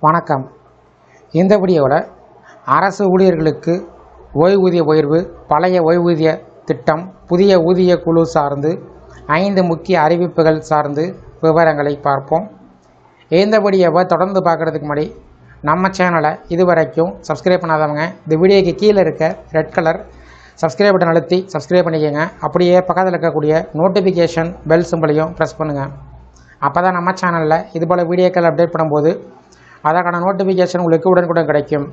வணக்கம். இந்த வீடியோவில் அரசு ஊழியர்களுக்கு ஓய்வூதிய உயர்வு, பழைய ஓய்வூதிய திட்டம், புதிய ஊதிய குழு சார்ந்து 5 முக்கிய அறிவிப்புகள் சார்ந்து விவரங்களை பார்ப்போம். இந்த வீடியோவை தொடர்ந்து பார்க்குறதுக்கு முன்னாடி நம்ம சேனலை இதுவரைக்கும் சப்ஸ்கிரைப் பண்ணாதவங்க இந்த வீடியோக்கு கீழே இருக்க ரெட் கலர் சப்ஸ்கிரைப் பட்டன் அழுத்தி சப்ஸ்கிரைப் பண்ணிக்கோங்க. அப்படியே பக்கத்தில் இருக்கக்கூடிய நோட்டிஃபிகேஷன் பெல் சிம்பளையும் ப்ரெஸ் பண்ணுங்கள். அப்போ தான் நம்ம சேனலில் இதுபோல் வீடியோக்கள் அப்டேட் பண்ணும்போது அதற்கான நோட்டிஃபிகேஷன் உங்களுக்கு உடனுக்குடன் கிடைக்கும்.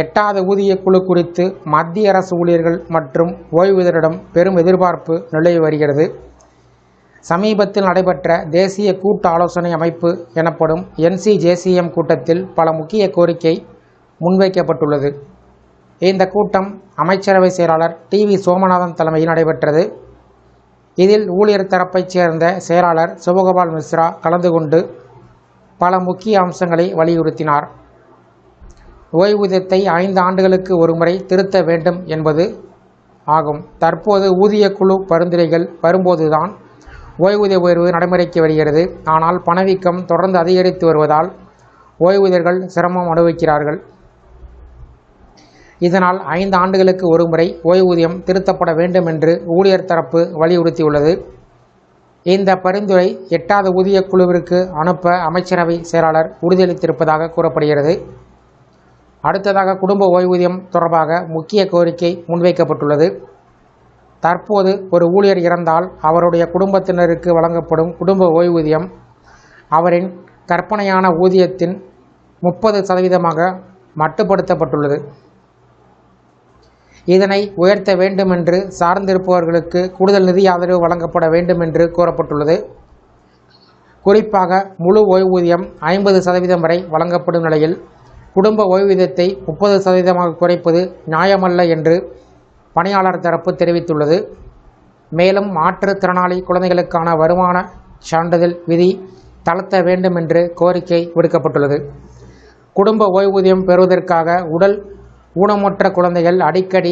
8வது ஊதிய குழு குறித்து மத்திய அரசு ஊழியர்கள் மற்றும் ஓய்வூதியரிடம் பெரும் எதிர்பார்ப்பு நிலவி வருகிறது. சமீபத்தில் நடைபெற்ற தேசிய கூட்டு ஆலோசனை அமைப்பு எனப்படும் NCJCM கூட்டத்தில் பல முக்கிய கோரிக்கை முன்வைக்கப்பட்டுள்ளது. இந்த கூட்டம் அமைச்சரவை செயலாளர் TV சோமநாதன் தலைமையில் நடைபெற்றது. இதில் ஊழியர் தரப்பைச் சேர்ந்த செயலாளர் சிவகோபால் மிஸ்ரா கலந்து கொண்டு பல முக்கிய அம்சங்களை வலியுறுத்தினார். ஓய்வூதியத்தை 5 ஆண்டுகளுக்கு ஒருமுறை திருத்த வேண்டும் என்பது ஆகும். தற்போது ஊதிய குழு பரிந்துரைகள் வரும்போதுதான் ஓய்வூதிய உயர்வு நடைமுறைக்கு வருகிறது. ஆனால் பணவீக்கம் தொடர்ந்து அதிகரித்து வருவதால் ஓய்வூதியர்கள் சிரமம் அனுபவிக்கிறார்கள். இதனால் 5 ஆண்டுகளுக்கு ஒருமுறை ஓய்வூதியம் திருத்தப்பட வேண்டும் என்று ஊழியர் தரப்பு வலியுறுத்தியுள்ளது. இந்த பரிந்துரை 8வது ஊதிய குழுவிற்கு அனுப்ப அமைச்சரவை செயலாளர் உறுதியளித்திருப்பதாக கூறப்படுகிறது. அடுத்ததாக குடும்ப ஓய்வூதியம் தொடர்பாக முக்கிய கோரிக்கை முன்வைக்கப்பட்டுள்ளது. தற்போது ஒரு ஊழியர் இறந்தால் அவருடைய குடும்பத்தினருக்கு வழங்கப்படும் குடும்ப ஓய்வூதியம் அவரின் கற்பனையான ஊதியத்தின் 30% மட்டுப்படுத்தப்பட்டுள்ளது. இதனை உயர்த்த வேண்டும் என்று சார்ந்திருப்பவர்களுக்கு கூடுதல் நிதி ஆதரவு வழங்கப்பட வேண்டும் என்று கூறப்பட்டுள்ளது. குறிப்பாக முழு ஓய்வூதியம் 50% வரை வழங்கப்படும் நிலையில் குடும்ப ஓய்வூதியத்தை 30% குறைப்பது நியாயமல்ல என்று பணியாளர் தரப்பு தெரிவித்துள்ளது. மேலும் மாற்றுத்திறனாளி குழந்தைகளுக்கான வருமான சான்றிதழ் விதி தளர்த்த வேண்டும் என்று கோரிக்கை விடுக்கப்பட்டுள்ளது. குடும்ப ஓய்வூதியம் பெறுவதற்காக உடல் ஊனமுற்ற குழந்தைகள் அடிக்கடி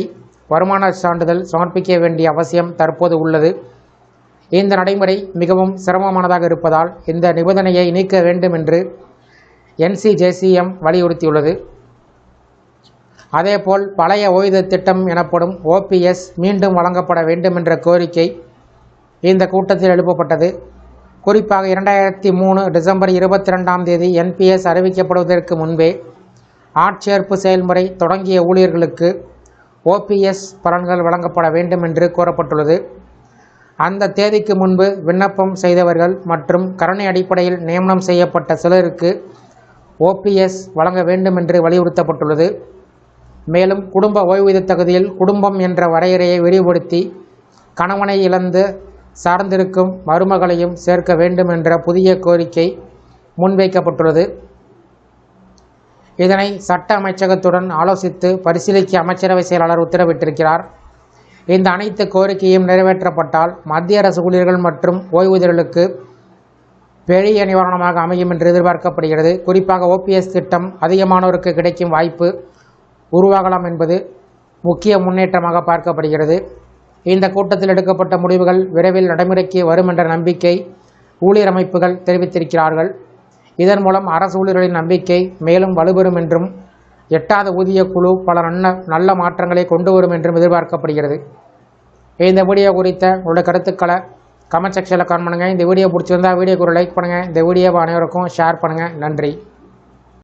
வருமான சான்றிதழ் சமர்ப்பிக்க வேண்டிய அவசியம் தற்போது உள்ளது. இந்த நடைமுறை மிகவும் சிரமமானதாக இருப்பதால் இந்த நிபந்தனையை நீக்க வேண்டும் என்று NCJCM வலியுறுத்தியுள்ளது. அதேபோல் பழைய ஓய்வூதிய திட்டம் எனப்படும் OPS மீண்டும் வழங்கப்பட வேண்டும் என்ற கோரிக்கை இந்த கூட்டத்தில் எழுப்பப்பட்டது. குறிப்பாக 2003 டிசம்பர் 22 NPS அறிவிக்கப்படுவதற்கு முன்பே ஆட்சேர்ப்பு செயல்முறை தொடங்கிய ஊழியர்களுக்கு OPS பலன்கள் வழங்கப்பட வேண்டும் என்று கூறப்பட்டுள்ளது. அந்த தேதிக்கு முன்பு விண்ணப்பம் செய்தவர்கள் மற்றும் கருணை அடிப்படையில் நியமனம் செய்யப்பட்ட சிலருக்கு OPS வழங்க வேண்டும் என்று வலியுறுத்தப்பட்டுள்ளது. மேலும் குடும்ப ஓய்வூதிய தகுதியில் குடும்பம் என்ற வரையறையை விரிவுபடுத்தி கணவனை இழந்து சார்ந்திருக்கும் மருமகளையும் சேர்க்க வேண்டும் என்ற புதிய கோரிக்கை முன்வைக்கப்பட்டுள்ளது. இதனை சட்ட அமைச்சகத்துடன் ஆலோசித்து பரிசீலிக்க அமைச்சரவை செயலாளர் உத்தரவிட்டிருக்கிறார். இந்த அனைத்து கோரிக்கையும் நிறைவேற்றப்பட்டால் மத்திய அரசு ஊழியர்கள் மற்றும் ஓய்வூதியர்களுக்கு பெரிய நிவாரணமாக அமையும் என்று எதிர்பார்க்கப்படுகிறது. குறிப்பாக OPS திட்டம் அதிகமானோருக்கு கிடைக்கும் வாய்ப்பு உருவாகலாம் என்பது முக்கிய முன்னேற்றமாக பார்க்கப்படுகிறது. இந்த கூட்டத்தில் எடுக்கப்பட்ட முடிவுகள் விரைவில் நடைமுறைக்கு வரும் என்ற நம்பிக்கை ஊழியர் அமைப்புகள் தெரிவித்திருக்கிறார்கள். இதன் மூலம் அரசு ஊழியர்களின் நம்பிக்கை மேலும் வலுப்பெறும் என்றும் 8வது ஊதிய குழு பல நல்ல மாற்றங்களை கொண்டு வரும் என்றும் எதிர்பார்க்கப்படுகிறது. இந்த வீடியோ குறித்த உங்களுடைய கருத்துக்களை கமெண்ட் செக்ஷனில் கமெண்ட் பண்ணுங்கள். இந்த வீடியோ பிடிச்சிருந்தால் வீடியோக்கு ஒரு லைக் பண்ணுங்கள். இந்த வீடியோவை அனைவருக்கும் ஷேர் பண்ணுங்கள். நன்றி.